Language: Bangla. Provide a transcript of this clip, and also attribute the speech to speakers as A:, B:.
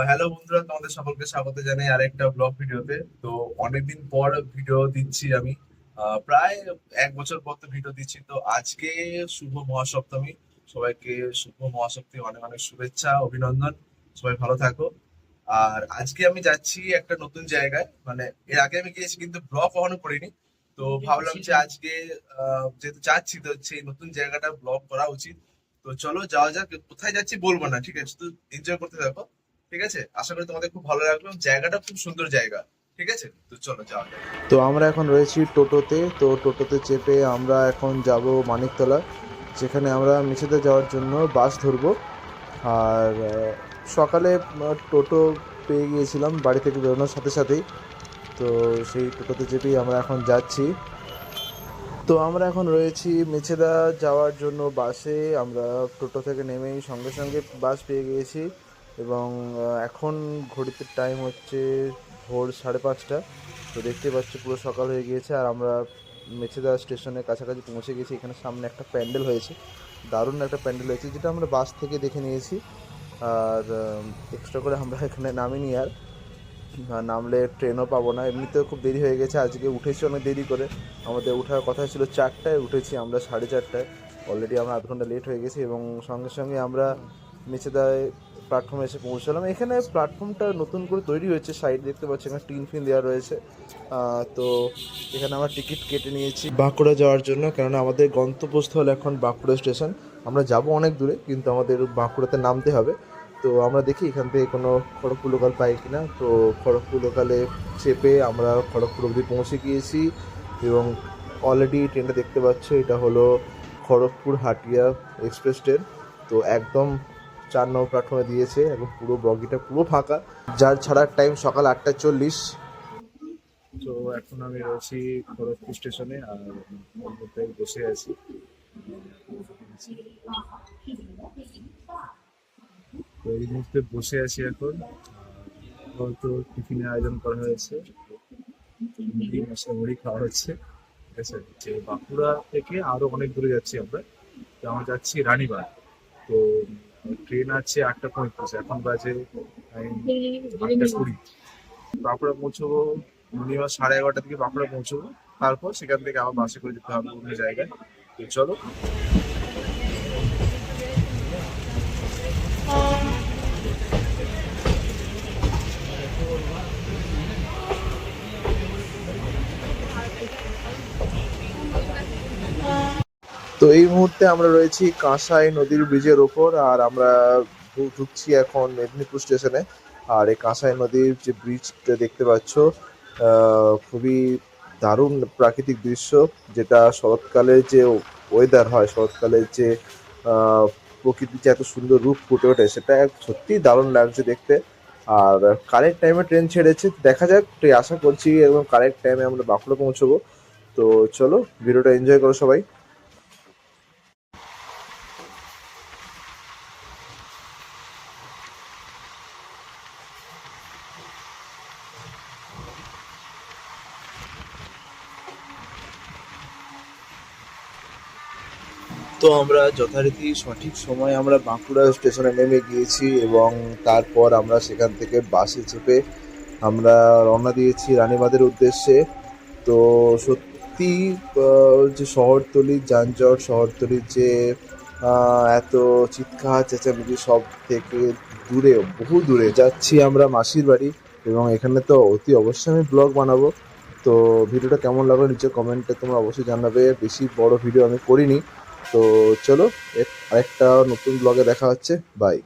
A: হ্যালো বন্ধুরা, তোমাদের সকলকে স্বাগত জানাই আরেকটা ব্লগ ভিডিওতে। তো অনেকদিন পর ভিডিও দিচ্ছি আমি। প্রায় 1 বছর পর তো ভিডিও দিচ্ছি। তো আজকে শুভ মহাসপ্তমী। সবাইকে শুভ মহাসপ্তমী অনেক অনেক শুভেচ্ছা, অভিনন্দন। সবাই ভালো থাকো। আর আজকে আমি যাচ্ছি একটা নতুন জায়গায়, মানে এর আগে আমি গিয়েছি কিন্তু ব্লগ কখনো করিনি। তো ভাবলাম যে আজকে যেহেতু যাচ্ছি, তো সেই নতুন জায়গাটা ব্লগ করা উচিত। তো চলো যাওয়া যাক। কোথায় যাচ্ছি বলবো না, ঠিক আছে? তো এনজয় করতে থাকো। ঠিক আছে, আশা করি তোমাদের খুব ভালো লাগবে এবং জায়গাটা খুব সুন্দর জায়গা। ঠিক আছে, তো চলো যাওয়া যাক।
B: তো আমরা এখন রয়েছি টোটোতে। তো টোটোতে চেপে আমরা এখন যাব মানিকতলা, যেখানে আমরা মেছেদা যাওয়ার জন্য বাস ধরবো। আর সকালে টোটো পেয়ে গিয়েছিলাম বাড়ি থেকে বেরোনোর সাথে সাথেই। তো সেই টোটোতে চেপেই আমরা এখন যাচ্ছি। তো আমরা এখন রয়েছি মেছেদা যাওয়ার জন্য বাসে। আমরা টোটো থেকে নেমেই সঙ্গে সঙ্গে বাস পেয়ে গিয়েছি। এবং এখন ঘড়িতে টাইম হচ্ছে ভোর 5:30। তো দেখতে পাচ্ছি পুরো সকাল হয়ে গিয়েছে, আর আমরা মেছেদা স্টেশনের কাছাকাছি পৌঁছে গেছি। এখানে সামনে একটা প্যান্ডেল হয়েছে, দারুণ একটা প্যান্ডেল হয়েছে, যেটা আমরা বাস থেকে দেখে নিয়েছি। আর এক্সট্রা করে আমরা এখানে নামিনি। আর নামলে ট্রেনও পাবো না, এমনিতেও খুব দেরি হয়ে গেছে। আজকে উঠেছি অনেক দেরি করে, আমাদের ওঠার কথা ছিল 4টায়, উঠেছি আমরা 4:30। অলরেডি আমরা আধ ঘন্টা লেট হয়ে গেছি। এবং সঙ্গে সঙ্গে আমরা মেছেদায় প্ল্যাটফর্মে এসে পৌঁছালাম। এখানে প্ল্যাটফর্মটা নতুন করে তৈরি হয়েছে, সাইড দেখতে পাচ্ছি এখানে টিন ফিন দেওয়া রয়েছে। তো এখানে আমরা টিকিট কেটে নিয়েছি বাঁকুড়া যাওয়ার জন্য, কেননা আমাদের গন্তব্যস্থল এখন বাঁকুড়া স্টেশন। আমরা যাব অনেক দূরে, কিন্তু আমাদের বাঁকুড়াতে নামতে হবে। তো আমরা দেখি এখান থেকে কোনো খড়গপুর লোকাল পাই কিনা। তো খড়গপুর লোকালে চেপে আমরা খড়গপুর অবধি পৌঁছে গিয়েছি। এবং অলরেডি ট্রেনটা দেখতে পাচ্ছ, এটা হলো খড়গপুর হাটিয়া এক্সপ্রেস ট্রেন। তো একদম 4 নম্বর প্ল্যাটফর্মে দিয়েছে, এবং পুরো বগিটা পুরো ফাঁকা, যার ছাড়ার টাইম সকাল 8:40।
A: তো এখন আমি রয়েছি খড়গপুর স্টেশনে, আর ওর মধ্যে বসে আছি। তো এই মুহূর্তে বসে আছি এখন। হয়তো টিফিনের আয়োজন করা হয়েছে, মুড়ি মশলা মুড়ি খাওয়া হচ্ছে। ঠিক আছে, যে বাঁকুড়া থেকে আরো অনেক দূরে যাচ্ছি আমরা। তো আমরা যাচ্ছি রানীবাঁধ। তো ট্রেন আছে 8:35, এখন বাজে 8:20। বাঁকুড়া পৌঁছবো মিনিমাম 11:30 দিকে বাঁকুড়া পৌঁছবো। তারপর সেখান থেকে আবার বাসে করে যেতে হবে অন্য জায়গায়। তো চলো।
B: তো এই মুহূর্তে আমরা রয়েছি কাঁসাই নদীর ব্রিজের ওপর, আর আমরা ঢুকছি এখন মেদিনীপুর স্টেশনে। আর এই কাঁসাই নদীর যে ব্রিজটা দেখতে পাচ্ছ, খুবই দারুণ প্রাকৃতিক দৃশ্য। যেটা শরৎকালের যে ওয়েদার হয়, শরৎকালের যে আহ, প্রকৃতির যে এত সুন্দর রূপ ফুটে ওঠে, সেটা সত্যি দারুণ লাগছে দেখতে। আর কারেক্ট টাইমে ট্রেন ছেড়েছে, দেখা যাক। আশা করছি একদম কারেক্ট টাইমে আমরা বাঁকুড়া পৌঁছবো। তো চলো, ভিডিওটা এনজয় করো সবাই। তো আমরা যথারীতি সঠিক সময়ে আমরা বাঁকুড়া স্টেশনে নেমে গিয়েছি, এবং তারপর আমরা সেখান থেকে বাসে চেপে আমরা রওনা দিয়েছি রানীবাঁধের উদ্দেশ্যে। তো সত্যি যে শহরতলির যানজট, শহরতলির যে এত চিৎকার চেঁচামেচি, সব থেকে দূরে, বহু দূরে যাচ্ছি আমরা মাসির বাড়ি। এবং এখানে তো অতি অবশ্যই আমি ব্লগ বানাবো। তো ভিডিওটা কেমন লাগলো নিচে কমেন্টে তোমরা অবশ্যই জানাবে। বেশি বড় ভিডিও আমি করিনি। তো চলো, আরেকটা নতুন ব্লগে দেখা হচ্ছে। বাই।